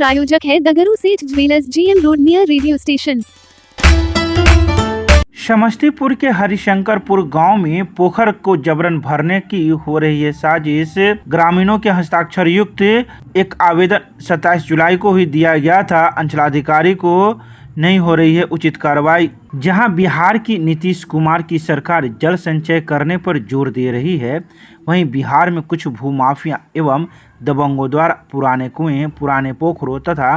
प्रायोजक है दगरू सेठ jewellers, GM road near radio station. Samastipur के हरिशंकरपुर गांव में पोखर को जबरन भरने की हो रही है साजिश। ग्रामीणों के हस्ताक्षर युक्त एक आवेदन 27 जुलाई को ही दिया गया था। अंचलाधिकारी को नहीं हो रही है उचित कार्रवाई। जहां बिहार की नीतीश कुमार की सरकार जल संचय करने पर जोर दे रही है, वहीं बिहार में कुछ भूमाफिया एवं दबंगों द्वारा पुराने कुएं, पुराने पोखरों तथा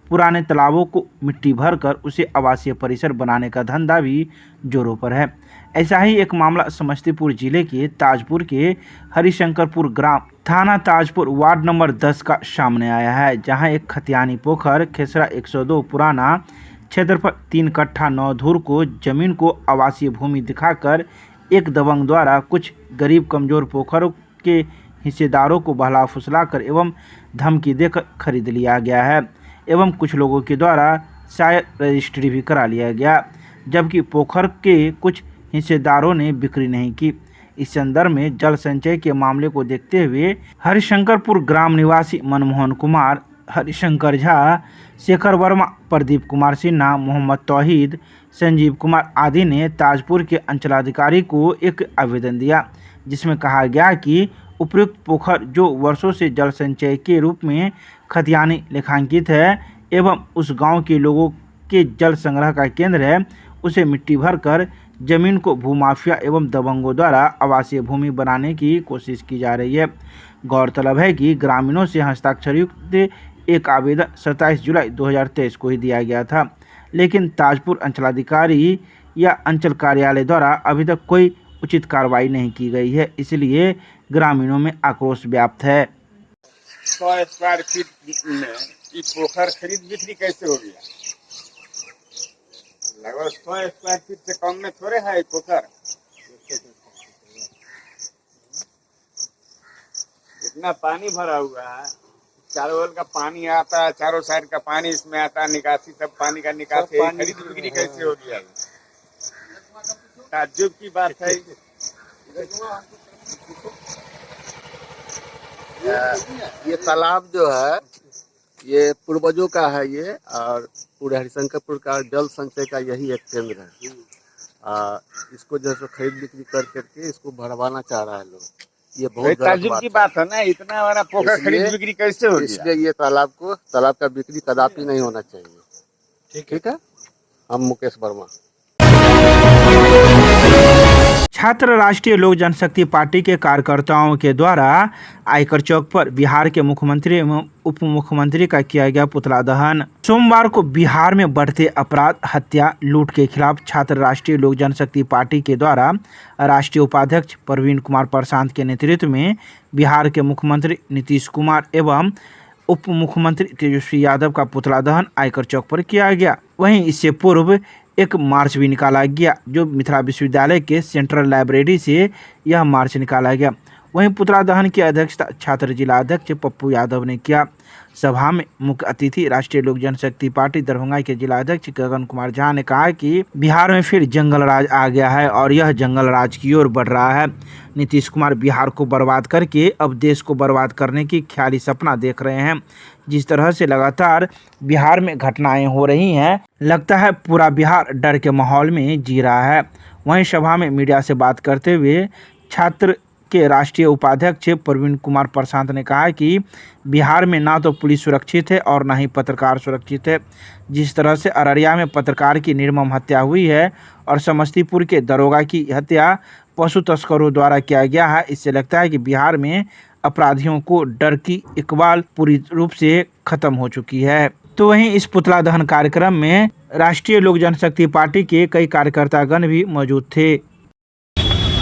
पुराने तालाबों को मिट्टी भरकर उसे आवासीय परिसर बनाने का धंधा भी जोरों पर है। ऐसा ही एक मामला समस्तीपुर जिले के ताजपुर के हरिशंकरपुर ग्राम थाना ताजपुर वार्ड नंबर 10 का सामने आया है, जहां एक खतियानी पोखर खेसरा 102 पुराना क्षेत्रफल 3 कट्ठा 9 धूर को जमीन को आवासीय भूमि दिखाकर एक दबंग द्वारा कुछ गरीब कमजोर पोखरों के हिस्सेदारों को बहला फुसलाकर एवं धमकी देकर खरीद लिया गया है एवं कुछ लोगों के द्वारा शायद रजिस्ट्री भी करा लिया गया, जबकि पोखर के कुछ हिस्सेदारों ने बिक्री नहीं की। इस संदर्भ में जल संचय के मामले को देखते हुए हरिशंकरपुर ग्राम निवासी मनमोहन कुमार, हरिशंकर झा, शेखर वर्मा, प्रदीप कुमार सिन्हा, मोहम्मद तौहीद, संजीव कुमार आदि ने ताजपुर के अंचलाधिकारी को एक आवेदन दिया, जिसमें कहा गया कि उपयुक्त पोखर जो वर्षों से जल संचय के रूप में खतियानी लेखांकित है एवं उस गांव के लोगों के जल संग्रह का केंद्र है, उसे मिट्टी भरकर जमीन को भूमाफिया एवं दबंगों द्वारा आवासीय भूमि बनाने की कोशिश की जा रही है। गौरतलब है कि ग्रामीणों से हस्ताक्षर युक्त एक आवेदन 27 जुलाई 2023 को ही दिया गया था, लेकिन ताजपुर अंचलाधिकारी या अंचल कार्यालय द्वारा अभी तक कोई उचित कार्रवाई नहीं की गई है, इसलिए ग्रामीणों में आक्रोश व्याप्त है। 100 स्क्वायर फीट में ये पोखर खरीद बिक्री कैसे हो गया? लगभग 100 स्क्वायर फीट से कम में थोड़े है पोखर। इतना पानी भरा हुआ है, चारों ओर का पानी आता है, चारों साइड का पानी इसमें आता है, निकासी सब पानी का निकासी, खरीद बिक्री कैसे हो गया? ताज्जुब की बात है। ये तालाब जो है ये पूर्वजों का है ये, और पूरे हरिशंकरपुर का जल संचय का यही एक केंद्र है। इसको जो है खरीद बिक्री करके इसको भरवाना चाह रहा है लोग। ये बहुत ताज्जुब की बात है ना, इतना बड़ा पोखर खरीद बिक्री कैसे हो गया? इसलिए ये तालाब का बिक्री कदापि नहीं होना चाहिए। ठीक है। हम मुकेश वर्मा। छात्र राष्ट्रीय लोक जनशक्ति पार्टी के कार्यकर्ताओं के द्वारा आयकर चौक पर बिहार के मुख्यमंत्री एवं उप मुख्यमंत्री का किया गया पुतला दहन। सोमवार को बिहार में बढ़ते अपराध, हत्या, लूट के खिलाफ छात्र राष्ट्रीय लोक जनशक्ति पार्टी के द्वारा राष्ट्रीय उपाध्यक्ष प्रवीण कुमार प्रशांत के नेतृत्व में बिहार के मुख्यमंत्री नीतीश कुमार एवं उप मुख्यमंत्री तेजस्वी यादव का पुतला दहन आयकर चौक पर किया गया। वहीं इससे पूर्व एक मार्च भी निकाला गया, जो मिथिला विश्वविद्यालय के सेंट्रल लाइब्रेरी से यह मार्च निकाला गया। वहीं पुतला दहन की अध्यक्षता छात्र जिला अध्यक्ष पप्पू यादव ने किया। सभा में मुख्य अतिथि राष्ट्रीय लोक जनशक्ति पार्टी दरभंगा के जिला अध्यक्ष गगन कुमार झा ने कहा कि बिहार में फिर जंगल राज आ गया है और यह जंगल राज की ओर बढ़ रहा है। नीतीश कुमार बिहार को बर्बाद करके अब देश को बर्बाद करने की ख्याली सपना देख रहे हैं। जिस तरह से लगातार बिहार में घटनाएं हो रही हैं, लगता है पूरा बिहार डर के माहौल में जी रहा है। वहीं सभा में मीडिया से बात करते हुए छात्र के राष्ट्रीय उपाध्यक्ष प्रवीण कुमार प्रशांत ने कहा कि बिहार में ना तो पुलिस सुरक्षित है और ना ही पत्रकार सुरक्षित है। जिस तरह से अररिया में पत्रकार की निर्मम हत्या हुई है और समस्तीपुर के दरोगा की हत्या पशु तस्करों द्वारा किया गया है, इससे लगता है कि बिहार में अपराधियों को डर की इकबाल पूरी रूप से खत्म हो चुकी है। तो वहीं इस पुतला दहन कार्यक्रम में राष्ट्रीय लोक जनशक्ति पार्टी के कई कार्यकर्तागण भी मौजूद थे।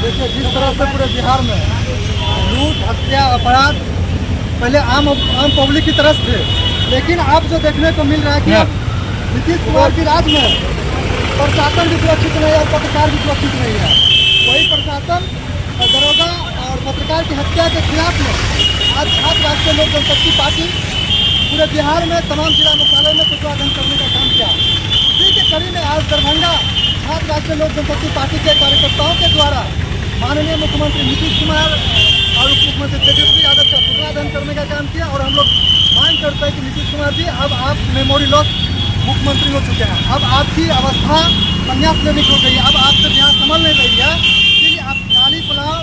देखिए, जिस तरह से पूरे बिहार में लूट, हत्या, अपराध पहले आम पब्लिक की तरफ थे, लेकिन अब जो देखने को मिल रहा है कि अब नीतीश कुमार की राज में प्रशासन भी सुरक्षित नहीं है और पत्रकार भी सुरक्षित नहीं है। वही प्रशासन, दरोगा और पत्रकार की हत्या के खिलाफ में आज छात्र राष्ट्रीय लोक जनशक्ति पार्टी पूरे बिहार में तमाम जिला मुख्यालय में पुतला दहन करने का काम किया। इसी के कड़ी में आज दरभंगा छात्र राष्ट्रीय लोक जनशक्ति पार्टी के कार्यकर्ताओं के द्वारा माननीय मुख्यमंत्री नीतीश कुमार और उप मुख्यमंत्री तेजस्वी यादव का पुतला दहन करने का काम किया। और हम लोग मांग करते हैं कि नीतीश कुमार जी, अब आप मेमोरी लॉस मुख्यमंत्री हो चुके हैं, अब आपकी अवस्था संन्यास लेने की हो गई है, अब आपसे बिहार संभल नहीं रही है। इसलिए आप गाली पुलाव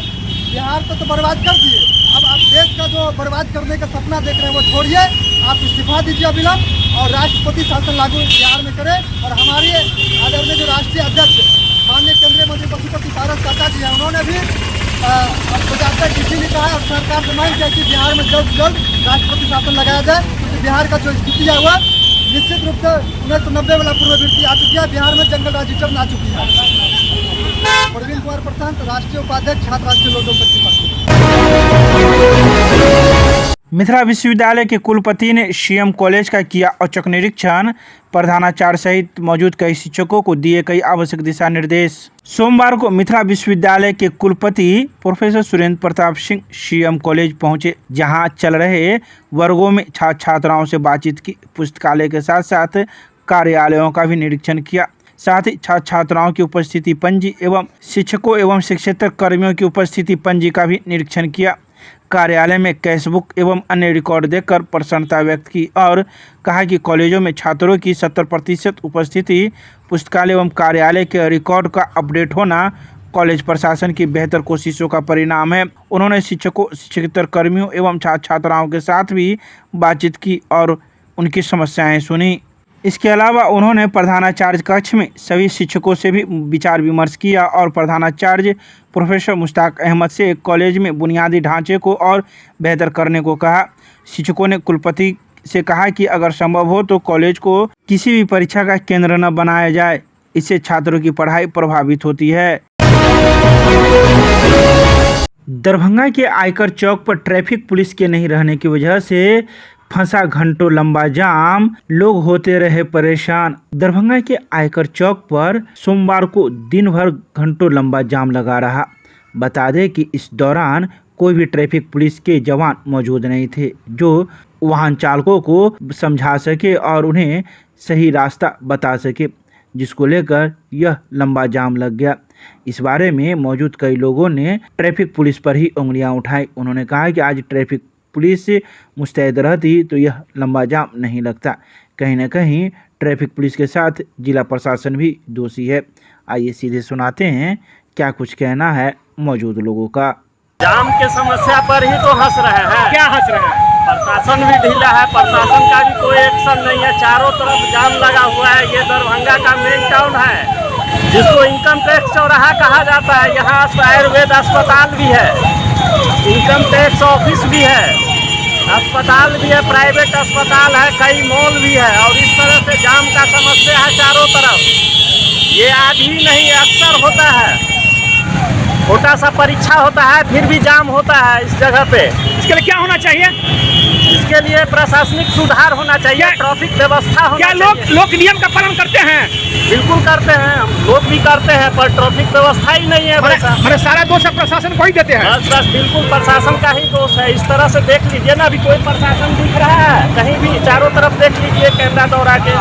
बिहार को तो बर्बाद कर दिए, अब आप देश का जो बर्बाद करने का सपना देख रहे हैं वो छोड़िए, आप इस्तीफा दीजिए अविलंब और राष्ट्रपति शासन लागू बिहार में करें। और हमारे आदरणीय जो राष्ट्रीय अध्यक्ष माननीय केंद्रीय मंत्री पशुपति पारस चाचा जी हैं, उन्होंने भी प्रजातंत्र चिट्ठी लिखा है और सरकार से मांग किया कि बिहार में जल्द से जल्द राष्ट्रपति शासन लगाया जाए, क्योंकि बिहार का जो स्थिति है वह निश्चित रूप से 1990 वाला पुनरावृत्ति आ चुकी है, बिहार में जंगल राज रिटर्न आ चुकी है। प्रवीण कुमार प्रशांत, राष्ट्रीय उपाध्यक्ष छात्र राष्ट्रीय लोक जनशक्ति पार्टी। मिथिला विश्वविद्यालय के कुलपति ने सीएम कॉलेज का किया औचक निरीक्षण, प्रधानाचार्य सहित मौजूद कई शिक्षकों को दिए कई आवश्यक दिशा निर्देश। सोमवार को मिथिला विश्वविद्यालय के कुलपति professor Surendra Pratap Singh CM college पहुंचे, जहां चल रहे वर्गों में छात्र छात्राओं से बातचीत की, पुस्तकालय के साथ साथ कार्यालयों का भी निरीक्षण किया। साथ ही छात्र छात्राओं की उपस्थिति पंजी एवं शिक्षकों एवं शिक्षेतर कर्मियों की उपस्थिति पंजी का भी निरीक्षण किया। कार्यालय में कैशबुक एवं अन्य रिकॉर्ड देखकर प्रसन्नता व्यक्त की और कहा कि कॉलेजों में छात्रों की 70% उपस्थिति, पुस्तकालय एवं कार्यालय के रिकॉर्ड का अपडेट होना कॉलेज प्रशासन की बेहतर कोशिशों का परिणाम है। उन्होंने शिक्षकों, शिक्षकेतर कर्मियों एवं छात्र छात्राओं के साथ भी बातचीत की और उनकी समस्याएं सुनी। इसके अलावा उन्होंने प्रधानाचार्य कक्ष में सभी शिक्षकों से भी विचार विमर्श किया और प्रधानाचार्य प्रोफेसर मुश्ताक अहमद से कॉलेज में बुनियादी ढांचे को और बेहतर करने को कहा। शिक्षकों ने कुलपति से कहा कि अगर संभव हो तो कॉलेज को किसी भी परीक्षा का केंद्र न बनाया जाए, इससे छात्रों की पढ़ाई प्रभावित होती है। दरभंगा के आयकर चौक पर ट्रैफिक पुलिस के नहीं रहने की वजह से फंसा घंटों लंबा जाम, लोग होते रहे परेशान। दरभंगा के आयकर चौक पर सोमवार को दिन भर घंटों लंबा जाम लगा रहा। बता दें कि इस दौरान कोई भी ट्रैफिक पुलिस के जवान मौजूद नहीं थे जो वाहन चालकों को समझा सके और उन्हें सही रास्ता बता सके, जिसको लेकर यह लंबा जाम लग गया। इस बारे में मौजूद कई लोगों ने ट्रैफिक पुलिस पर ही उंगलियां उठाई। उन्होंने कहा कि आज ट्रैफिक पुलिस मुस्तैद रहती तो यह लंबा जाम नहीं लगता। कहीं न कहीं ट्रैफिक पुलिस के साथ जिला प्रशासन भी दोषी है। आइए सीधे सुनाते हैं क्या कुछ कहना है मौजूद लोगों का। जाम के समस्या पर ही तो हंस रहे हैं। क्या हंस रहे हैं? प्रशासन भी ढीला है, प्रशासन का भी कोई एक्शन नहीं है, चारों तरफ जाम लगा हुआ है। ये दरभंगा का मेन टाउन है जिसको इनकम टैक्स चौराहा कहा जाता है। यहाँ आयुर्वेद अस्पताल भी है, इनकम टैक्स ऑफिस भी है, अस्पताल भी है, प्राइवेट अस्पताल है, कई मॉल भी है और इस तरह से जाम का समस्या है चारों तरफ। ये आज ही नहीं अक्सर होता है, छोटा सा परीक्षा होता है फिर भी जाम होता है इस जगह पे। इसके लिए क्या होना चाहिए? इसके लिए प्रशासनिक सुधार होना चाहिए, ट्रैफिक व्यवस्था होना चाहिए। क्या लोग नियम का पालन करते हैं? बिल्कुल करते हैं, हम लोग भी करते हैं, पर ट्रैफिक व्यवस्था ही नहीं है। हमारे सारा दोष प्रशासन को ही देते हैं। बस बिल्कुल प्रशासन का ही दोष है। इस तरह से देख लीजिए ना, अभी कोई प्रशासन दिख रहा है कहीं भी? चारों तरफ देख लीजिए कैमरा दौड़ा के।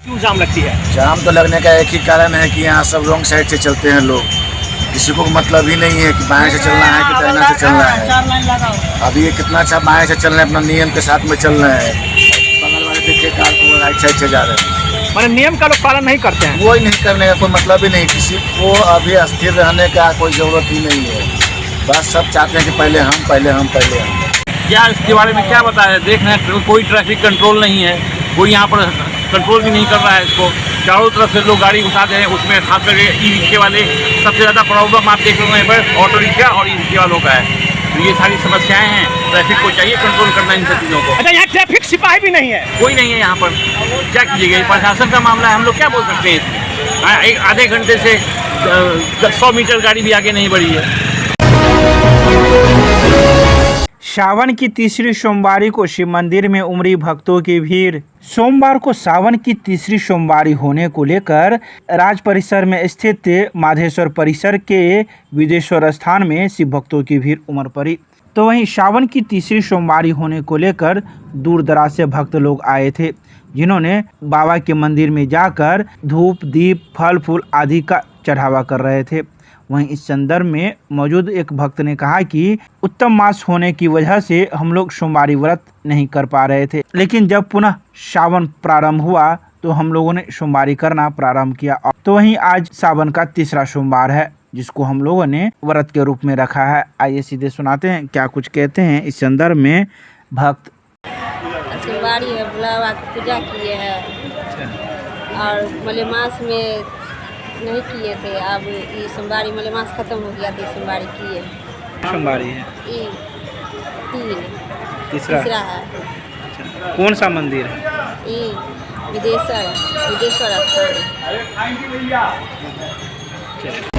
क्यों जाम लगती है? जाम तो लगने का एक ही कारण है कि यहाँ सब रॉन्ग साइड से चलते हैं लोग। किसी को मतलब ही नहीं है कि बाएं से चलना है कि दाहिना से चलना है। अभी ये कितना अच्छा बाएं से चल रहे हैं, अपना नियम के साथ में चल रहे हैं। बगल वाले देखिए कार को राइट साइड से जा रहे हैं। मैंने नियम का लोग पालन नहीं करते हैं। कोई नहीं करने का कोई मतलब ही नहीं, किसी को अभी अस्थिर रहने का कोई ज़रूरत ही नहीं है। बस सब चाहते हैं कि पहले हम। क्या इसके बारे में क्या बताया? देख रहे हैं कोई ट्रैफिक कंट्रोल नहीं है, कोई यहाँ पर कंट्रोल भी नहीं कर रहा है इसको। चारों तरफ से लोग गाड़ी घुसा दे रहे हैं, उसमें खास करके ई रिक्शे वाले सबसे ज़्यादा प्रॉब्लम आप देख रहे हैं, ऑटो रिक्शा और ई रिक्शे वालों का है। तो ये सारी समस्याएं हैं, ट्रैफिक को चाहिए कंट्रोल करना इन सब चीज़ों को। अच्छा, यहाँ ट्रैफिक सिपाही भी नहीं है? कोई नहीं है यहाँ पर। क्या कीजिएगा, प्रशासन का मामला है, हम लोग क्या बोल सकते हैं इसमें? एक आधे घंटे से 100 मीटर गाड़ी भी आगे नहीं बढ़ी है। सावन की तीसरी सोमवारी को शिव मंदिर में उमड़ी भक्तों की भीड़। सोमवार को सावन की तीसरी सोमवारी होने को लेकर राज परिसर में स्थित माधेश्वर परिसर के विदेश्वर स्थान में शिव भक्तों की भीड़ उमड़ पड़ी। तो वहीं सावन की तीसरी सोमवारी होने को लेकर दूर दराज से भक्त लोग आए थे, जिन्होंने बाबा के मंदिर में जाकर धूप, दीप, फल फूल आदि का चढ़ावा कर रहे थे। वहीं इस संदर्भ में मौजूद एक भक्त ने कहा कि उत्तम मास होने की वजह से हम लोग सोमवारी व्रत नहीं कर पा रहे थे, लेकिन जब पुनः सावन प्रारंभ हुआ तो हम लोगों ने सोमवारी करना प्रारंभ किया। तो वहीं आज सावन का तीसरा सोमवार है, जिसको हम लोगों ने व्रत के रूप में रखा है। आइए सीधे सुनाते हैं क्या कुछ कहते हैं इस संदर्भ में भक्त। सोमवारी है, भोला बाबा की पूजा किए हैं और मलेमास में नहीं किए थे। अब ये सोमवारी मलेमास खत्म हो गया तो सोमवारी किए। सोमवारी है ये तीसरा है। कौन सा मंदिर है? ये विदेश्वर स्थान है।